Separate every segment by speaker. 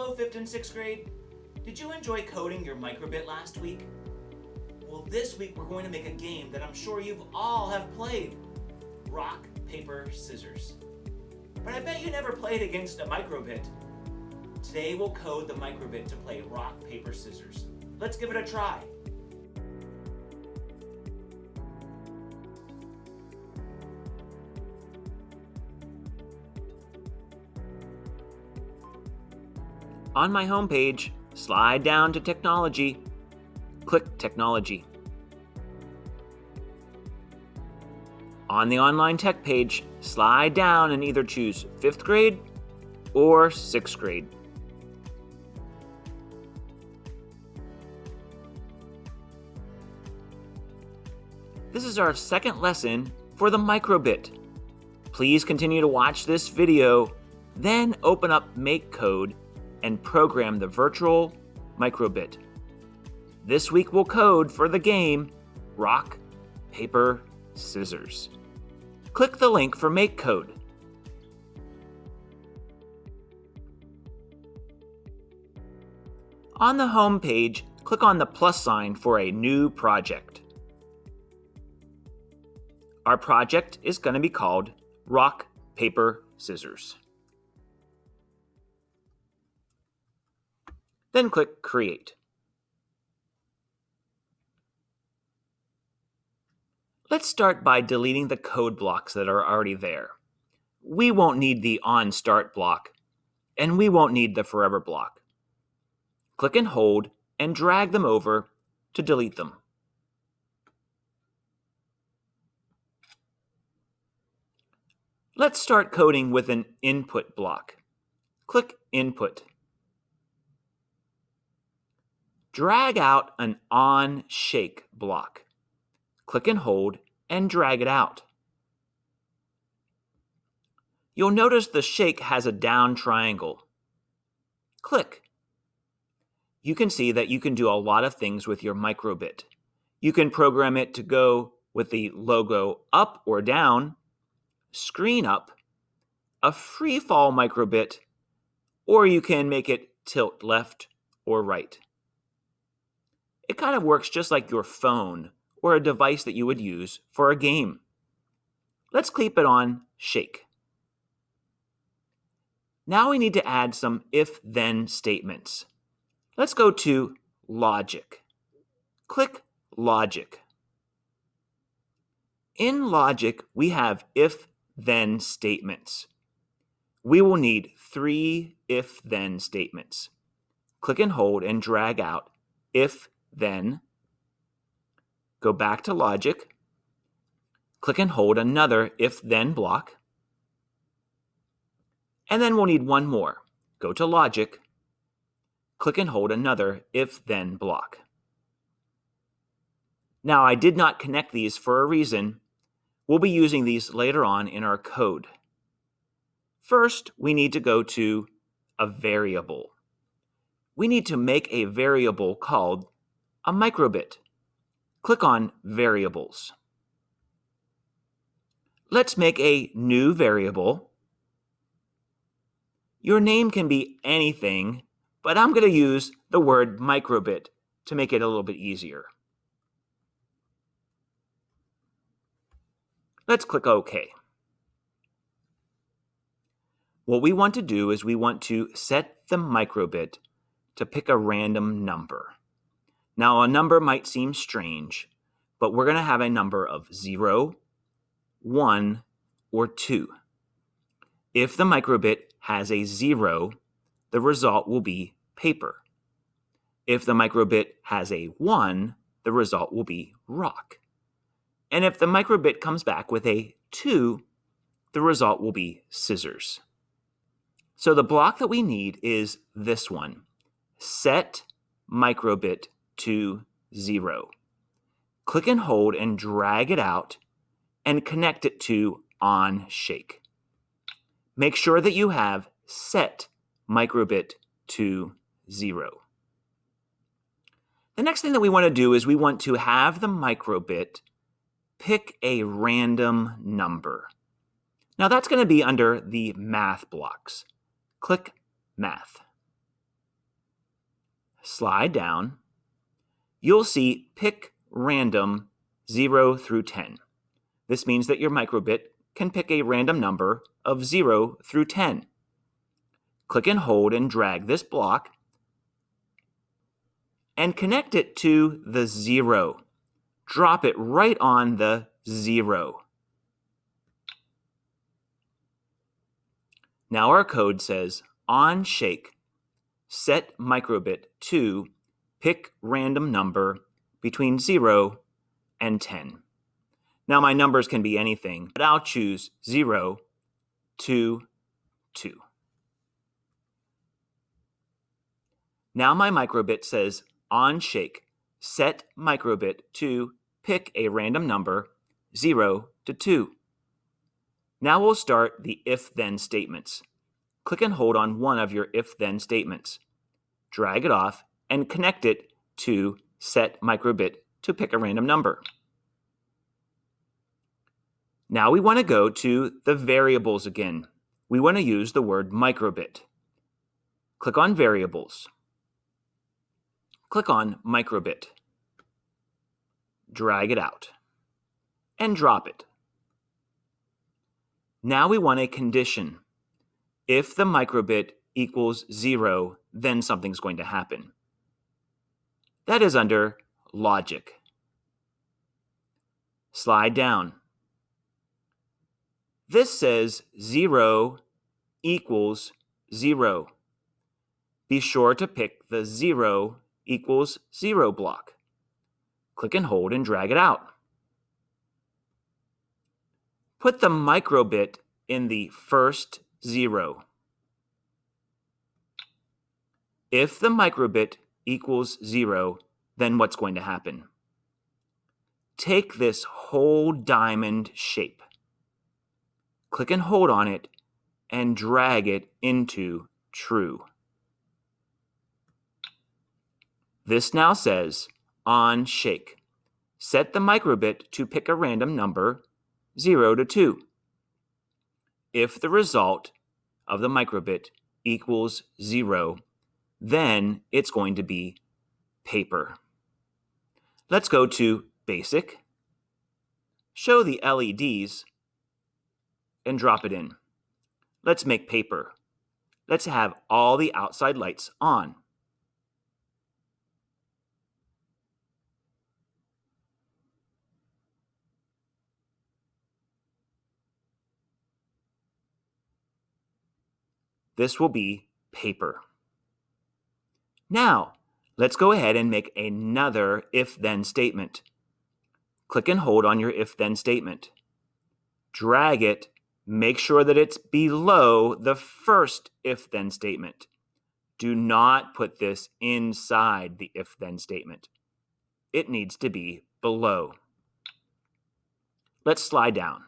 Speaker 1: Hello, 5th and 6th grade. Did you enjoy coding your microbit last week? Well, this week we're going to make a game that I'm sure you've all have played. Rock, paper, scissors. But I bet you never played against a microbit. Today we'll code the microbit to play rock, paper, scissors. Let's give it a try. On my homepage, slide down to Technology. Click Technology. On the online tech page, slide down and either choose 5th grade or 6th grade. This is our second lesson for the microbit. Please continue to watch this video, then open up MakeCode and program the virtual microbit. This week we'll code for the game Rock, Paper, Scissors. Click the link for MakeCode. On the home page, click on the plus sign for a new project. Our project is going to be called Rock, Paper, Scissors. Then click Create. Let's start by deleting the code blocks that are already there. We won't need the OnStart block, and we won't need the Forever block. Click and hold and drag them over to delete them. Let's start coding with an input block. Click Input. Drag out an OnShake block. Click and hold and drag it out. You'll notice the shake has a down triangle. Click. You can see that you can do a lot of things with your microbit. You can program it to go with the logo up or down, screen up, a free fall microbit, or you can make it tilt left or right. It kind of works just like your phone or a device that you would use for a game. Let's keep it on shake. Now we need to add some if-then statements. Let's go to Logic. Click Logic. In Logic, we have if-then statements. We will need 3 if-then statements. Click and hold and drag out if-then. Go back to Logic. Click and hold another if-then block. And then we'll need one more. Go to Logic. Click and hold another if-then block. Now, I did not connect these for a reason. We'll be using these later on in our code. First, we need to go to a variable. We need to make a variable called a microbit. Click on Variables. Let's make a new variable. Your name can be anything, but I'm going to use the word microbit to make it a little bit easier. Let's click OK. What we want to do is we want to set the microbit to pick a random number. Now, a number might seem strange, but we're going to have a number of 0, 1, or 2. If the microbit has a 0, the result will be paper. If the microbit has a 1, the result will be rock. And if the microbit comes back with a 2, the result will be scissors. So the block that we need is this one, set microbit to 0. Click and hold and drag it out and connect it to OnShake. Make sure that you have set microbit to 0. The next thing that we want to do is we want to have the microbit pick a random number. Now that's going to be under the math blocks. Click Math. slide down, you'll see pick random 0 through 10. This means that your microbit can pick a random number of 0 through 10. Click and hold and drag this block and connect it to the 0. Drop it right on the 0. Now our code says on shake, set microbit to pick random number between 0 and 10. Now my numbers can be anything, but I'll choose 0 to 2. Now my microbit says on shake, set microbit to pick a random number 0 to 2. Now we'll start the if-then statements. Click and hold on one of your if-then statements. Drag it off and connect it to set microbit to pick a random number. Now we want to go to the variables again. We want to use the word microbit. Click on variables. Click on microbit. Drag it out and drop it. Now we want a condition. If the microbit equals 0, then something's going to happen. That is under logic. Slide down. This says 0 equals 0. Be sure to pick the 0 equals 0 block. Click and hold and drag it out. Put the microbit in the first 0. If the microbit equals 0, then what's going to happen? Take this whole diamond shape. Click and hold on it and drag it into true. This now says on shake, set the microbit to pick a random number 0 to 2. If the result of the microbit equals 0, then it's going to be paper. Let's go to basic, show the LEDs, and drop it in. Let's make paper. Let's have all the outside lights on. This will be paper. Now, let's go ahead and make another if-then statement. Click and hold on your if-then statement. Drag it, make sure that it's below the first if-then statement. Do not put this inside the if-then statement. It needs to be below. Let's slide down.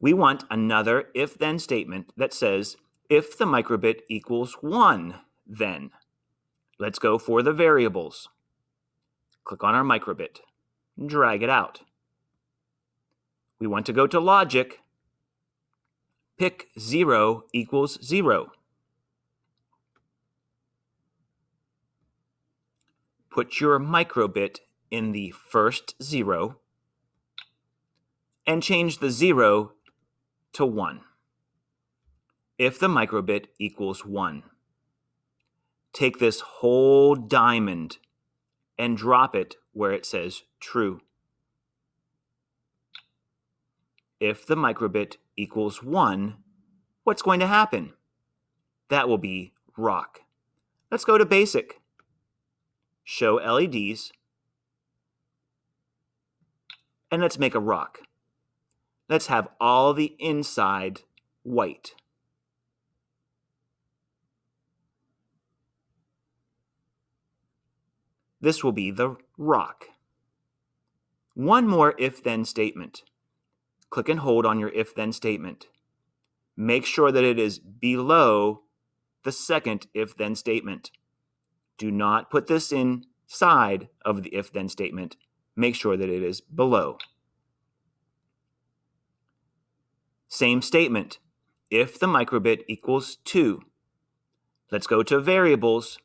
Speaker 1: We want another if-then statement that says, if the microbit equals 1, then. Let's go for the variables. Click on our microbit. Drag it out. We want to go to logic. Pick 0 equals 0. Put your microbit in the first 0 and change the 0 to 1. If the microbit equals 1, take this whole diamond and drop it where it says true. If the microbit equals 1, what's going to happen? That will be rock. Let's go to basic. Show LEDs. And let's make a rock. Let's have all the inside white. This will be the rock. One more if-then statement. Click and hold on your if-then statement. Make sure that it is below the second if-then statement. Do not put this inside of the if-then statement. Make sure that it is below. Same statement. If the microbit equals 2, Let's go to variables.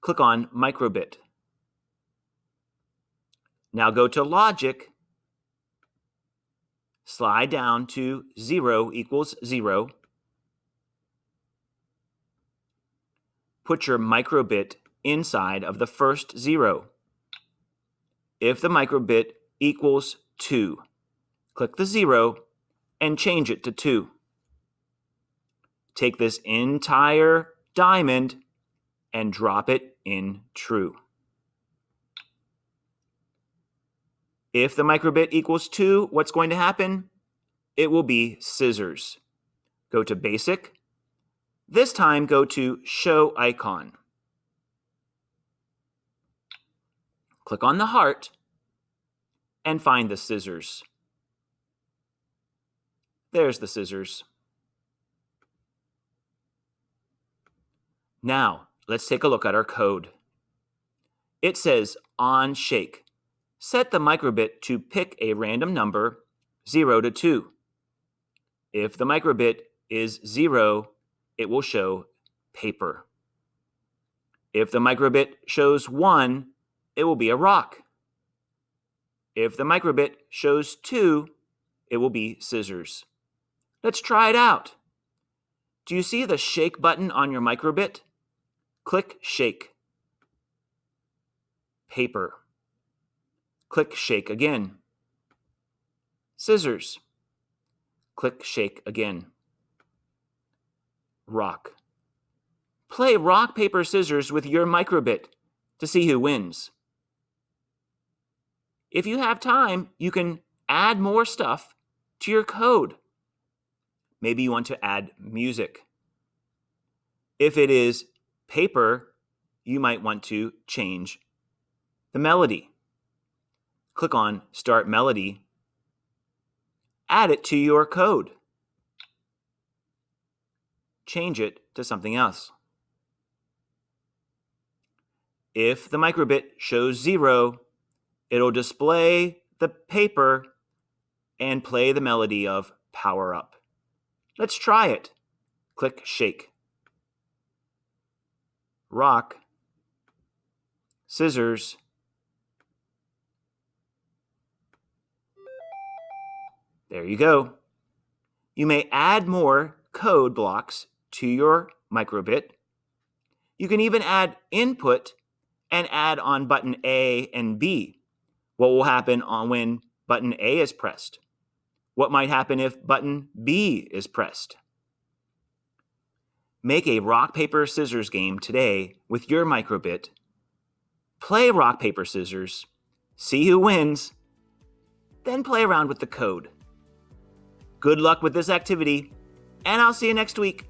Speaker 1: Click on microbit. Now go to logic. Slide down to 0 equals 0. Put your microbit inside of the first 0. If the microbit equals 2, click the 0 and change it to 2. Take this entire diamond and drop it in true. If the microbit equals 2, what's going to happen? It will be scissors. Go to Basic. This time go to Show Icon. Click on the heart and find the scissors. There's the scissors. Now, let's take a look at our code. It says on shake. Set the microbit to pick a random number 0 to 2. If the microbit is 0, it will show paper. If the microbit shows 1, it will be a rock. If the microbit shows 2, it will be scissors. Let's try it out. Do you see the shake button on your microbit? Click shake. Paper. Click shake again. Scissors. Click shake again. Rock. Play rock, paper, scissors with your microbit to see who wins. If you have time, you can add more stuff to your code. Maybe you want to add music. If it is paper, you might want to change the melody. Click on Start Melody. Add it to your code. Change it to something else. If the microbit shows 0, it'll display the paper and play the melody of Power Up. Let's try it. Click shake. Rock. Scissors. There you go. You may add more code blocks to your microbit. You can even add input and add on button A and B. What will happen when button A is pressed? What might happen if button B is pressed? Make a rock, paper, scissors game today with your microbit. Play rock, paper, scissors. See who wins. Then play around with the code. Good luck with this activity, and I'll see you next week.